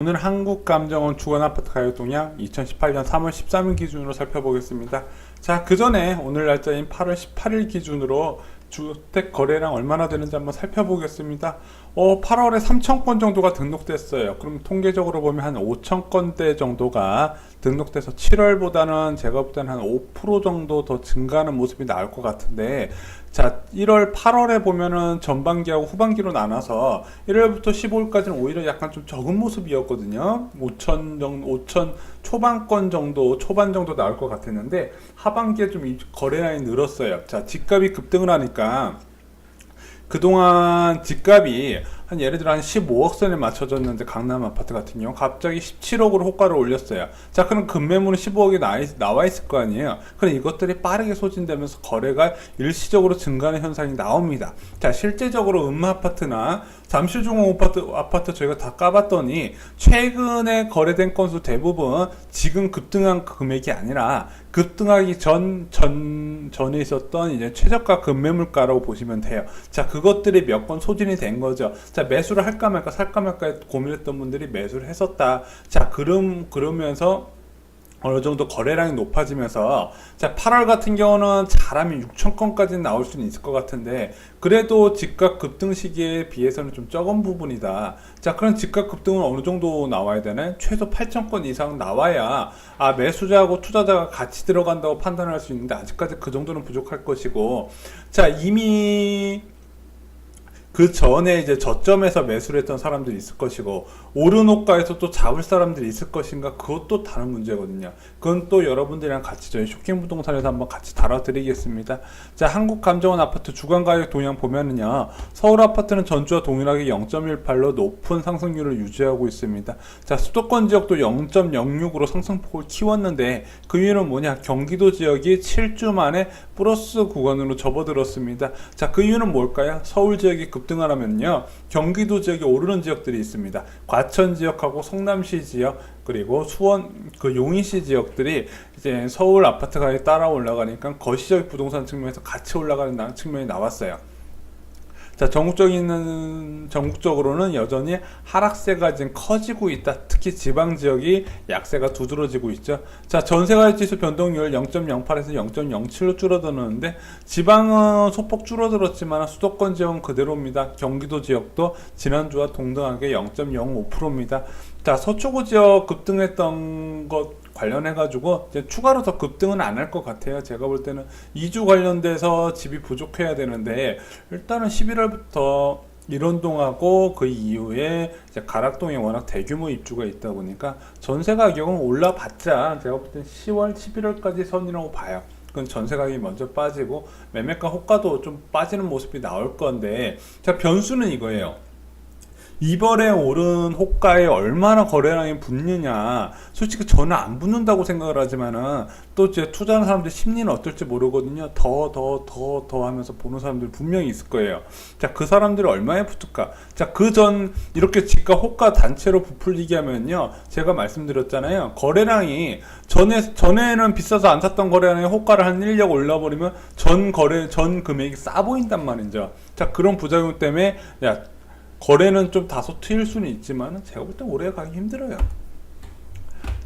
오늘 한국감정원 주거아파트 가격 동향 2018년 3월 13일 기준으로 살펴보겠습니다. 자, 그 전에 오늘 날짜인 8월 18일 기준으로 주택 거래량 얼마나 되는지 한번 살펴보겠습니다. 8월에 3,000건 정도가 등록됐어요. 그럼 통계적으로 보면 한 5,000건대 정도가 등록돼서 7월보다는 제가 볼 때는 한 5% 정도 더 증가하는 모습이 나올 것 같은데, 자, 1월, 8월에 보면은 전반기하고 후반기로 나눠서 1월부터 15일까지는 오히려 약간 좀 적은 모습이었거든요. 5천 초반권 정도, 초반 정도 나올 것 같았는데, 하반기에 좀 거래량이 늘었어요. 자, 집값이 급등을 하니까, 그동안 집값이 한 예를 들어 한 15억 선에 맞춰졌는데 강남 아파트 같은 경우 갑자기 17억으로 호가를 올렸어요. 자, 그럼 급매물은 15억이 나와 있을 거 아니에요. 그럼 이것들이 빠르게 소진되면서 거래가 일시적으로 증가하는 현상이 나옵니다. 자, 실제적으로 아파트나 잠실중앙 아파트 저희가 다 까봤더니 최근에 거래된 건수 대부분 지금 급등한 금액이 아니라 급등하기 전에 있었던 이제 최저가 급매물가라고 보시면 돼요. 자, 그것들이 몇 건 소진이 된 거죠. 자, 매수를 할까 말까 살까 말까 고민했던 분들이 매수를 했었다. 자, 그러면서 어느 정도 거래량이 높아지면서, 자, 8월 같은 경우는 잘하면 6,000건까지 나올 수는 있을 것 같은데, 그래도 집값 급등 시기에 비해서는 좀 적은 부분이다. 자, 그런 집값 급등은 어느 정도 나와야 되나요? 최소 8,000건 이상 나와야 매수자하고 투자자가 같이 들어간다고 판단할 수 있는데, 아직까지 그 정도는 부족할 것이고, 자, 이미 그 전에 이제 저점에서 매수를 했던 사람들이 있을 것이고, 오른 호가에서 또 잡을 사람들이 있을 것인가, 그것도 다른 문제거든요. 그건 또 여러분들이랑 같이 저희 쇼킹 부동산에서 한번 같이 다뤄드리겠습니다. 자, 한국감정원 아파트 주간가격 동향 보면은요, 서울 아파트는 전주와 동일하게 0.18로 높은 상승률을 유지하고 있습니다. 자, 수도권 지역도 0.06으로 상승폭을 키웠는데, 그 이유는 뭐냐? 경기도 지역이 7주 만에 플러스 구간으로 접어들었습니다. 자, 그 이유는 뭘까요? 서울 지역이 급등하려면요, 경기도 지역이 오르는 지역들이 있습니다. 과천 지역하고 성남시 지역, 그리고 수원, 용인시 지역들이 이제 서울 아파트 가격이 따라 올라가니까 거시적 부동산 측면에서 같이 올라가는 측면이 나왔어요. 자, 전국적으로는 여전히 하락세가 지금 커지고 있다. 특히 지방 지역이 약세가 두드러지고 있죠. 자, 전세가격 지수 변동률 0.08에서 0.07로 줄어드는데, 지방은 소폭 줄어들었지만 수도권 지역은 그대로입니다. 경기도 지역도 지난주와 동등하게 0.05%입니다. 자, 서초구 지역 급등했던 것 관련해가지고 이제 추가로 더 급등은 안 할 것 같아요. 제가 볼 때는 이주 관련돼서 집이 부족해야 되는데, 일단은 11월부터 일원동하고 그 이후에 이제 가락동에 워낙 대규모 입주가 있다 보니까 전세 가격은 올라봤자 제가 볼 때는 10월, 11월까지 선이라고 봐요. 그건 전세 가격이 먼저 빠지고 매매가 호가도 좀 빠지는 모습이 나올 건데, 자, 변수는 이거예요. 이번에 오른 호가에 얼마나 거래량이 붙느냐. 솔직히 저는 안 붙는다고 생각을 하지만은, 또 이제 투자하는 사람들 심리는 어떨지 모르거든요. 더 하면서 보는 사람들 분명히 있을 거예요. 자, 그 사람들이 얼마에 붙을까? 자, 이렇게 집값 호가 단체로 부풀리게 하면요, 제가 말씀드렸잖아요. 거래량이 전에는 비싸서 안 샀던 거래량의 호가를 한 1억 올려버리면 전 금액이 싸 보인단 말이죠. 자, 그런 부작용 때문에, 거래는 좀 다소 트일 수는 있지만 제가 볼 때 오래 가기 힘들어요.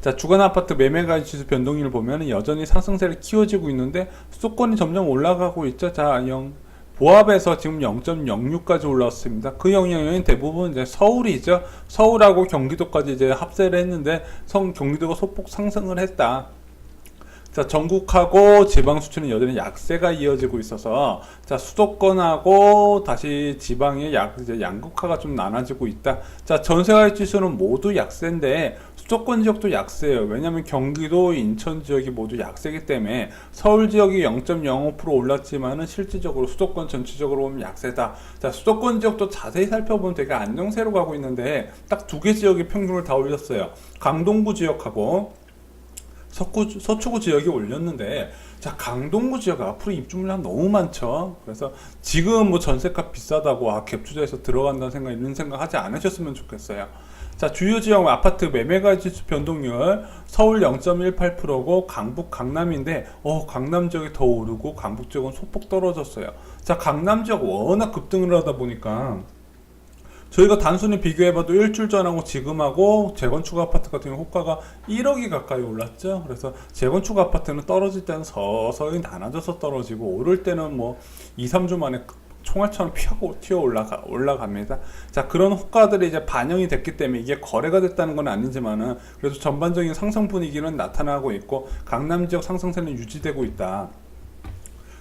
자, 주간 아파트 매매가격 지수 변동률을 보면 여전히 상승세를 키워지고 있는데 수도권이 점점 올라가고 있죠. 자, 보합에서 지금 0.06까지 올라왔습니다. 그 영향은 대부분 이제 서울이죠. 서울하고 경기도까지 이제 합세를 했는데 경기도가 소폭 상승을 했다. 자, 전국하고 지방 수치는 여전히 약세가 이어지고 있어서, 자, 수도권하고 다시 지방의 이제 양극화가 좀 나눠지고 있다. 자, 전세가격 지수는 모두 약세인데 수도권 지역도 약세예요. 왜냐하면 경기도, 인천 지역이 모두 약세이기 때문에 서울 지역이 0.05% 올랐지만은 실질적으로 수도권 전체적으로 보면 약세다. 자, 수도권 지역도 자세히 살펴보면 되게 안정세로 가고 있는데 딱 두 개 지역이 평균을 다 올렸어요. 강동구 지역하고 서초구 지역이 올렸는데, 자, 강동구 지역 앞으로 입주물량 너무 많죠. 그래서 지금 뭐 전세값 비싸다고 갭 투자해서 들어간다는 이런 생각 하지 않으셨으면 좋겠어요. 자, 주요 지역 아파트 매매가격 지수 변동률 서울 0.18%고 강북 강남인데, 강남 지역이 더 오르고 강북 지역은 소폭 떨어졌어요. 자, 강남 지역 워낙 급등을 하다 보니까 저희가 단순히 비교해봐도 일주일 전하고 지금하고 재건축 아파트 같은 경우 호가가 1억이 가까이 올랐죠. 그래서 재건축 아파트는 떨어질 때는 서서히 나눠져서 떨어지고 오를 때는 뭐 2, 3주 만에 총알처럼 튀어 올라갑니다. 자, 그런 호가들이 이제 반영이 됐기 때문에 이게 거래가 됐다는 건 아니지만은 그래도 전반적인 상승 분위기는 나타나고 있고 강남 지역 상승세는 유지되고 있다.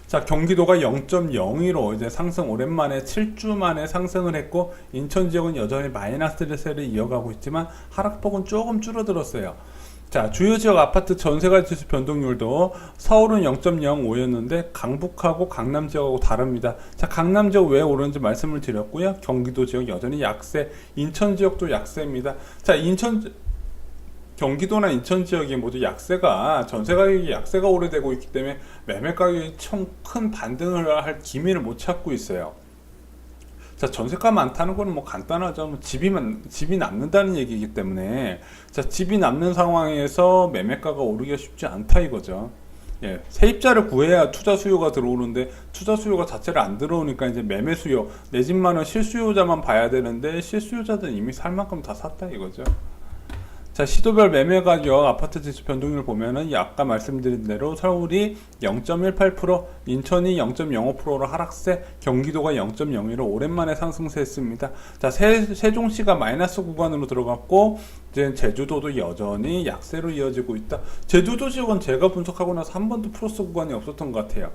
자, 경기도가 0.02로 이제 상승 오랜만에 7주 만에 상승을 했고 인천 지역은 여전히 마이너스세를 이어가고 있지만 하락폭은 조금 줄어들었어요. 자, 주요 지역 아파트 전세가 지수 변동률도 서울은 0.05였는데 강북하고 강남 지역하고 다릅니다. 자, 강남 지역 왜 오르는지 말씀을 드렸고요. 경기도 지역 여전히 약세, 인천 지역도 약세입니다. 자, 경기도나 인천 지역이 모두 약세가 전세 가격이 약세가 오래되고 있기 때문에 매매 가격이 참 큰 반등을 할 기미를 못 찾고 있어요. 자, 전세가 많다는 거는 뭐 간단하죠. 뭐 집이 남는다는 얘기이기 때문에 자, 집이 남는 상황에서 매매가가 오르기가 쉽지 않다 이거죠. 예, 세입자를 구해야 투자 수요가 들어오는데 투자 수요가 자체를 안 들어오니까 이제 매매 수요, 내 집만은 실수요자만 봐야 되는데 실수요자들은 이미 살 만큼 다 샀다 이거죠. 자, 시도별 매매 가격 아파트 지수 변동률 보면은 아까 말씀드린 대로 서울이 0.18%, 인천이 0.05%로 하락세, 경기도가 0.01로 오랜만에 상승세했습니다. 자, 세종시가 마이너스 구간으로 들어갔고 이제 제주도도 여전히 약세로 이어지고 있다. 제주도 지역은 제가 분석하고 나서 한 번도 플러스 구간이 없었던 것 같아요.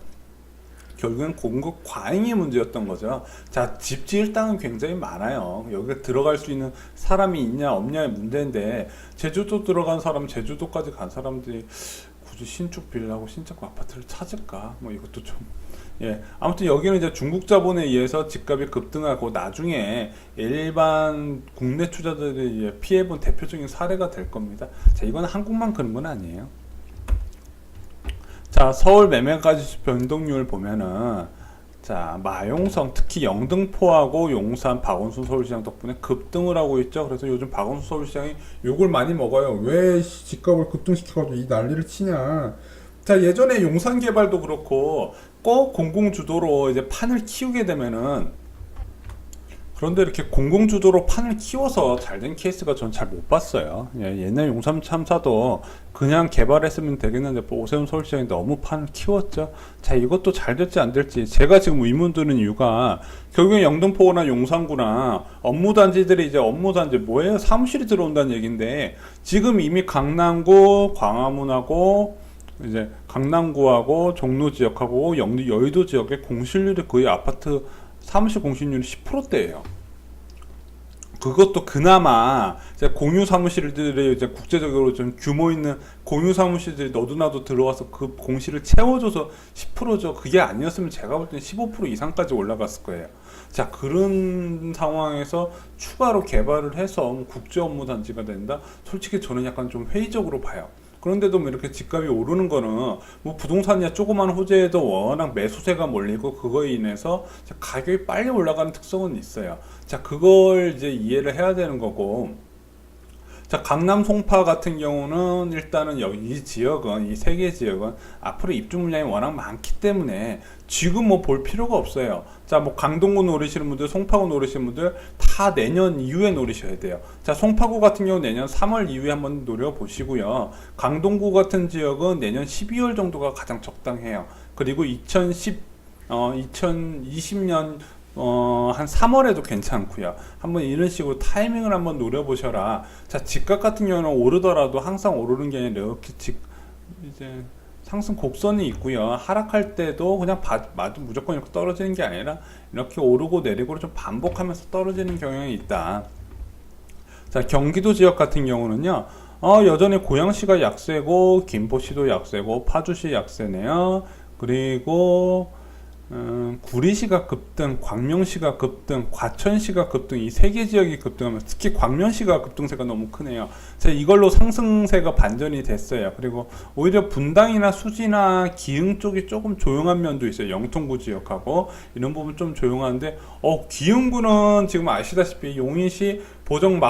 결국엔 공급 과잉이 문제였던 거죠. 자, 집 지을 땅은 굉장히 많아요. 여기에 들어갈 수 있는 사람이 있냐 없냐의 문제인데 제주도 들어간 사람, 제주도까지 간 사람들이 굳이 신축 빌라고 신축 아파트를 찾을까? 뭐 이것도 좀 예, 아무튼 여기는 이제 중국 자본에 의해서 집값이 급등하고 나중에 일반 국내 투자자들이 피해본 대표적인 사례가 될 겁니다. 자, 이건 한국만 그런 건 아니에요. 자, 서울 매매가지 변동률 보면은 자, 마용성 특히 영등포하고 용산 박원순 서울시장 덕분에 급등을 하고 있죠. 그래서 요즘 박원순 서울시장이 욕을 많이 먹어요. 왜 집값을 급등시켜가지고 이 난리를 치냐. 자, 예전에 용산 개발도 그렇고 꼭 공공주도로 이제 판을 키우게 되면은 그런데 이렇게 공공주도로 판을 키워서 잘 된 케이스가 전 잘 못 봤어요. 예, 옛날 용산 참사도 그냥 개발했으면 되겠는데 오세훈 서울시장이 너무 판을 키웠죠. 자, 이것도 잘 될지 안 될지 제가 지금 의문 드는 이유가 결국엔 영등포나 용산구나 업무단지들이 이제 업무단지 뭐예요? 사무실이 들어온다는 얘기인데 지금 이미 강남구, 광화문하고 이제 강남구하고 종로 지역하고 여의도 지역의 공실률이 거의 아파트 사무실 공실률이 10%대예요. 그것도 그나마 이제 공유 사무실들이 이제 국제적으로 좀 규모 있는 공유 사무실들이 너도나도 들어와서 그 공실을 채워줘서 10%죠. 그게 아니었으면 제가 볼 때는 15% 이상까지 올라갔을 거예요. 자, 그런 상황에서 추가로 개발을 해서 국제 업무 단지가 된다? 솔직히 저는 약간 좀 회의적으로 봐요. 그런데도 뭐 이렇게 집값이 오르는 거는 뭐 부동산이야 조그만 호재에도 워낙 매수세가 몰리고 그거에 인해서 가격이 빨리 올라가는 특성은 있어요. 자, 그걸 이제 이해를 해야 되는 거고. 자, 강남 송파 같은 경우는 일단은 여기 이 지역은 이 세 개 지역은 앞으로 입주 물량이 워낙 많기 때문에 지금 뭐 볼 필요가 없어요. 자, 뭐 강동구 노리시는 분들, 송파구 노리시는 분들 다 내년 이후에 노리셔야 돼요. 자, 송파구 같은 경우 내년 3월 이후에 한번 노려보시고요. 강동구 같은 지역은 내년 12월 정도가 가장 적당해요. 그리고 2020년 한 3월에도 괜찮고요. 한번 이런 식으로 타이밍을 한번 노려보셔라. 자, 집값 같은 경우는 오르더라도 항상 오르는 게 아니라 이렇게 이제 상승 곡선이 있고요. 하락할 때도 그냥 무조건 이렇게 떨어지는 게 아니라 이렇게 오르고 내리고 좀 반복하면서 떨어지는 경향이 있다. 자, 경기도 지역 같은 경우는요. 여전히 고양시가 약세고 김포시도 약세고 파주시 약세네요. 그리고 구리시가 급등, 광명시가 급등, 과천시가 급등, 이 세 개 지역이 급등하면서 특히 광명시가 급등세가 너무 크네요. 자, 이걸로 상승세가 반전이 됐어요. 그리고 오히려 분당이나 수지나 기흥 쪽이 조금 조용한 면도 있어요. 영통구 지역하고 이런 부분 좀 조용한데 기흥구는 지금 아시다시피 용인시 보정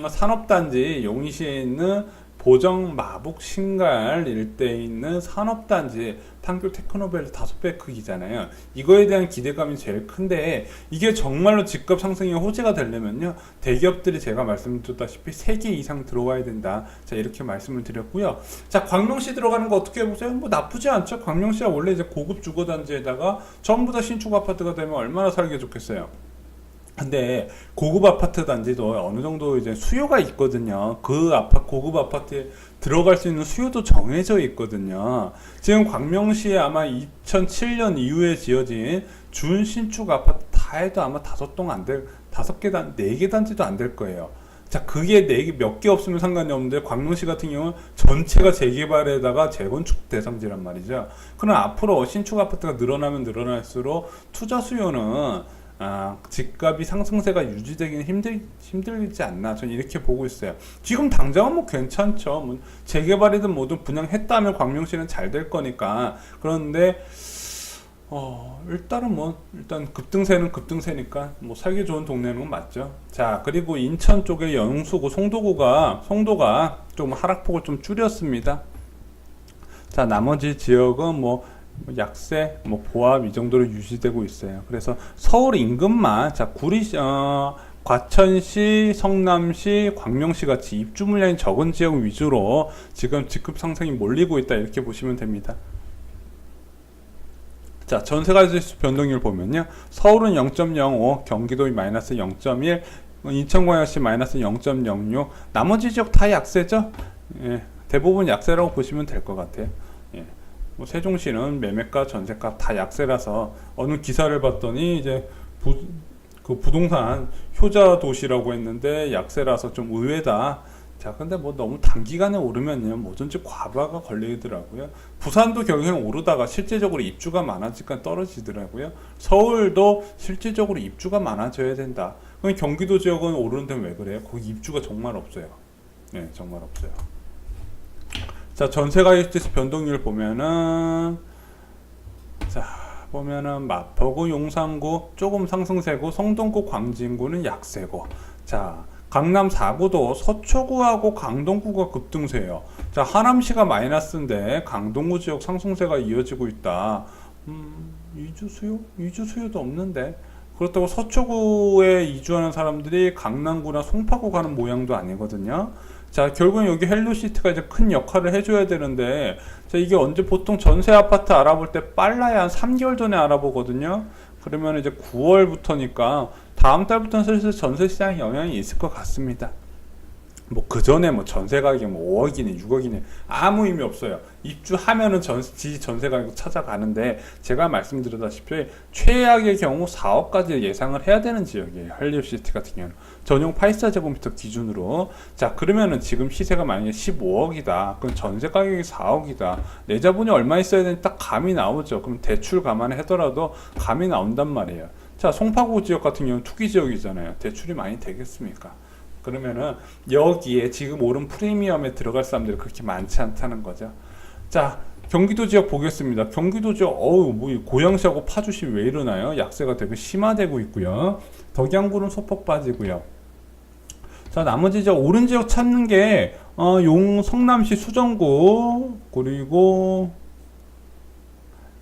산업단지 용인시에 있는 보정 마북 신갈 일대에 있는 산업단지 판교 테크노밸리 5배 크기잖아요. 이거에 대한 기대감이 제일 큰데 이게 정말로 집값 상승의 호재가 되려면요, 대기업들이 제가 말씀드렸다시피 3개 이상 들어와야 된다. 자, 이렇게 말씀을 드렸고요. 자, 광명시 들어가는 거 어떻게 보세요? 뭐 나쁘지 않죠. 광명시가 원래 이제 고급 주거단지에다가 전부 다 신축 아파트가 되면 얼마나 살기 좋겠어요. 근데 고급 아파트 단지도 어느 정도 이제 수요가 있거든요. 그 고급 아파트에 들어갈 수 있는 수요도 정해져 있거든요. 지금 광명시에 아마 2007년 이후에 지어진 준신축 아파트 다 해도 아마 4개 단지도 안 될 거예요. 자, 그게 4개, 몇 개 없으면 상관이 없는데, 광명시 같은 경우는 전체가 재개발에다가 재건축 대상지란 말이죠. 그럼 앞으로 신축 아파트가 늘어나면 늘어날수록 투자 수요는 집값이 상승세가 유지되기는 힘들지 않나, 저는 이렇게 보고 있어요. 지금 당장은 뭐 괜찮죠. 뭐 재개발이든 뭐든 분양했다면 광명시는 잘 될 거니까. 그런데 일단 급등세는 급등세니까 뭐 살기 좋은 동네는 건 맞죠. 자, 그리고 인천 쪽에 영수구 송도가 좀 하락폭을 좀 줄였습니다. 자, 나머지 지역은 뭐 약세, 뭐 보합 이 정도로 유지되고 있어요. 그래서 서울 인근만, 자, 과천시, 성남시, 광명시 같이 입주 물량이 적은 지역 위주로 지금 집값 상승이 몰리고 있다, 이렇게 보시면 됩니다. 자, 전세가지수 변동률 보면요, 서울은 0.05, 경기도이 마이너스 0.1, 인천광역시 마이너스 0.06, 나머지 지역 다 약세죠. 예, 대부분 약세라고 보시면 될 것 같아요. 예. 뭐 세종시는 매매가, 전세가 다 약세라서, 어느 기사를 봤더니 이제 부동산 효자 도시라고 했는데 약세라서 좀 의외다. 자, 근데 뭐 너무 단기간에 오르면요, 뭐든지 과부하가 걸리더라고요. 부산도 결국엔 오르다가 실제적으로 입주가 많아지니까 떨어지더라고요. 서울도 실질적으로 입주가 많아져야 된다. 그럼 경기도 지역은 오르는데 왜 그래요? 거기 입주가 정말 없어요. 네, 정말 없어요. 자, 전세가격지수 변동률 보면은, 자, 마포구, 용산구 조금 상승세고, 성동구, 광진구는 약세고, 자, 강남 4구도 서초구하고 강동구가 급등세예요. 자, 하남시가 마이너스인데 강동구 지역 상승세가 이어지고 있다. 이주 수요도 없는데. 그렇다고 서초구에 이주하는 사람들이 강남구나 송파구 가는 모양도 아니거든요. 자, 결국은 여기 헬로시티가 이제 큰 역할을 해줘야 되는데, 자, 이게 언제, 보통 전세 아파트 알아볼 때 빨라야 한 3개월 전에 알아보거든요. 그러면 이제 9월부터니까 다음 달부터는 슬슬 전세 시장에 영향이 있을 것 같습니다. 뭐 그 전에 뭐 전세 가격이 뭐 5억이니 6억이니 아무 의미 없어요. 입주하면은 전세 가격 찾아가는데, 제가 말씀드렸다시피 최악의 경우 4억까지 예상을 해야 되는 지역이에요. 헬리오시티 같은 경우는 전용 84제곱미터 기준으로. 자, 그러면은 지금 시세가 만약에 15억이다. 그럼 전세 가격이 4억이다. 내 자본이 얼마 있어야 되는지 딱 감이 나오죠. 그럼 대출 감안해 하더라도 감이 나온단 말이에요. 자, 송파구 지역 같은 경우는 투기 지역이잖아요. 대출이 많이 되겠습니까? 그러면은 여기에 지금 오른 프리미엄에 들어갈 사람들이 그렇게 많지 않다는 거죠. 자, 경기도 지역 보겠습니다. 경기도 지역, 뭐 고양시하고 파주시 왜 이러나요? 약세가 되게 심화되고 있고요. 덕양구는 소폭 빠지고요. 자, 나머지 지역, 오른 지역 찾는 게 성남시 수정구, 그리고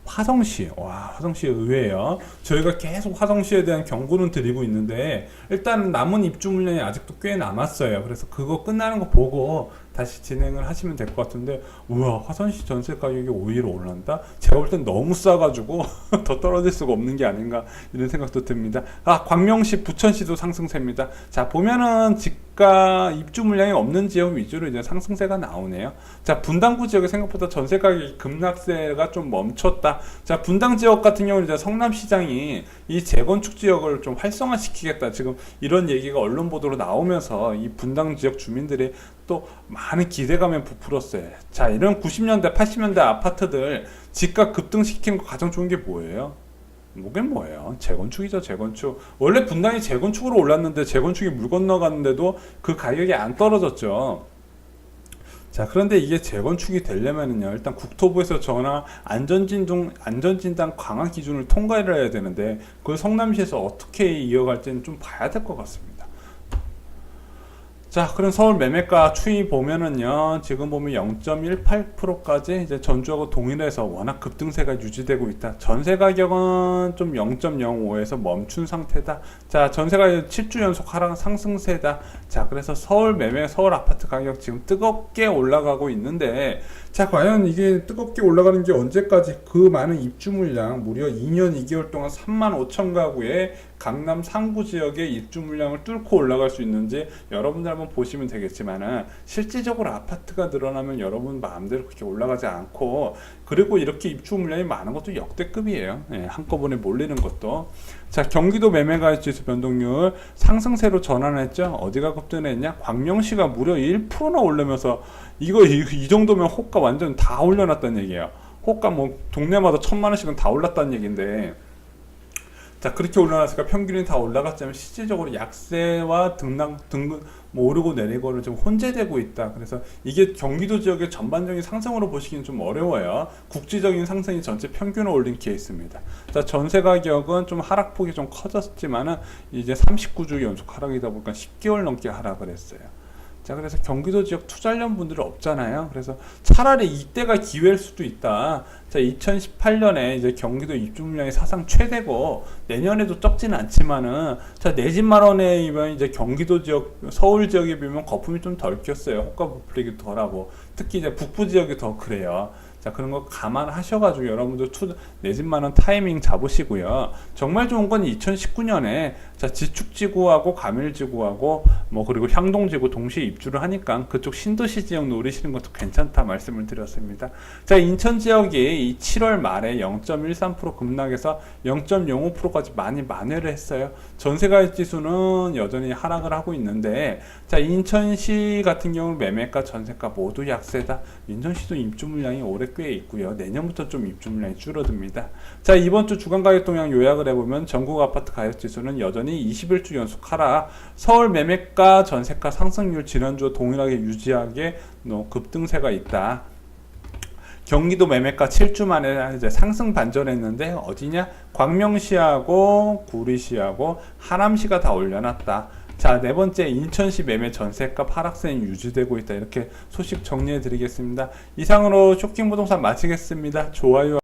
화성시. 화성시 의외예요. 저희가 계속 화성시에 대한 경고는 드리고 있는데, 일단 남은 입주 물량이 아직도 꽤 남았어요. 그래서 그거 끝나는 거 보고 다시 진행을 하시면 될 것 같은데, 우와, 화성시 전세 가격이 오히려 올란다? 제가 볼 땐 너무 싸가지고 더 떨어질 수가 없는 게 아닌가, 이런 생각도 듭니다. 광명시, 부천시도 상승세입니다. 자, 보면은 집가 입주 물량이 없는 지역 위주로 이제 상승세가 나오네요. 자, 분당구 지역이 생각보다 전세 가격이 급락세가 좀 멈췄다. 자, 분당 지역 같은 경우는 이제 성남시장이 이 재건축 지역을 좀 활성화시키겠다, 지금 이런 얘기가 언론 보도로 나오면서 이 분당 지역 주민들이 또 많은 기대감에 부풀었어요. 자, 이런 90년대 80년대 아파트들 집값 급등시키는 거 가장 좋은 게 뭐예요? 뭐예요? 재건축이죠. 재건축. 원래 분당이 재건축으로 올랐는데 재건축이 물 건너갔는데도 그 가격이 안 떨어졌죠. 자, 그런데 이게 재건축이 되려면은요, 일단 국토부에서 정한 안전진단 강화 기준을 통과를 해야 되는데, 그걸 성남시에서 어떻게 이어갈지는 좀 봐야 될 것 같습니다. 자, 그럼 서울 매매가 추이 보면은요, 지금 보면 0.18%까지 이제 전주하고 동일해서 워낙 급등세가 유지되고 있다. 전세 가격은 좀 0.05에서 멈춘 상태다. 자, 전세 가격 7주 연속 하락 상승세다. 자, 그래서 서울 매매, 서울 아파트 가격 지금 뜨겁게 올라가고 있는데, 자, 과연 이게 뜨겁게 올라가는 게 언제까지 그 많은 입주 물량, 무려 2년 2개월 동안 35,000가구의 강남 상구 지역의 입주 물량을 뚫고 올라갈 수 있는지 여러분들 한번 보시면 되겠지만은, 실질적으로 아파트가 늘어나면 여러분 마음대로 그렇게 올라가지 않고, 그리고 이렇게 입주 물량이 많은 것도 역대급이에요. 예, 한꺼번에 몰리는 것도. 자, 경기도 매매가액 지수 변동률 상승세로 전환했죠. 어디가 급등했냐? 광명시가 무려 1%나 오르면서, 이 정도면 호가 완전 다 올려놨다는 얘기예요. 호가 뭐 동네마다 1,000만원씩은 다 올랐다는 얘기인데, 자, 그렇게 올라갔으니까 평균이 다 올라갔지만 실질적으로 약세와 등등 뭐 오르고 내리고를 좀 혼재되고 있다. 그래서 이게 경기도 지역의 전반적인 상승으로 보시기는 좀 어려워요. 국지적인 상승이 전체 평균을 올린 케이스입니다. 자, 전세 가격은 좀 하락폭이 좀 커졌지만은 이제 39주 연속 하락이다 보니까 10개월 넘게 하락을 했어요. 자, 그래서 경기도 지역 투자하려는 분들이 없잖아요. 그래서 차라리 이때가 기회일 수도 있다. 자, 2018년에 이제 경기도 입주 물량이 사상 최대고, 내년에도 적지는 않지만은, 자, 내 집 마련이면 이제 경기도 지역, 서울 지역에 비하면 거품이 좀 덜 꼈어요. 호가 부풀리기 덜하고, 특히 이제 북부 지역이 더 그래요. 자, 그런 거 감안하셔가지고 여러분들 내 집 마련 타이밍 잡으시고요. 정말 좋은 건 2019년에 자, 지축지구하고 가밀지구하고 뭐 그리고 향동지구 동시에 입주를 하니까 그쪽 신도시 지역 노리시는 것도 괜찮다 말씀을 드렸습니다. 자, 인천 지역이 이 7월 말에 0.13% 급락해서 0.05%까지 많이 만회를 했어요. 전세가액 지수는 여전히 하락을 하고 있는데, 자, 인천시 같은 경우는 매매가 전세가 모두 약세다. 인천시도 입주 물량이 올해 꽤 있고요. 내년부터 좀 입주 물량이 줄어듭니다. 자, 이번 주 주간 가격 동향 요약을 해보면 전국 아파트 가격 지수는 여전히 21주 연속 하락, 서울 매매가 전세가 상승률 지난주와 동일하게 유지하게 급등세가 있다. 경기도 매매가 7주 만에 이제 상승 반전했는데 어디냐? 광명시하고 구리시하고 하남시가 다 올려놨다. 자, 네 번째, 인천시 매매 전세값 하락세는 유지되고 있다. 이렇게 소식 정리해 드리겠습니다. 이상으로 쇼킹부동산 마치겠습니다. 좋아요.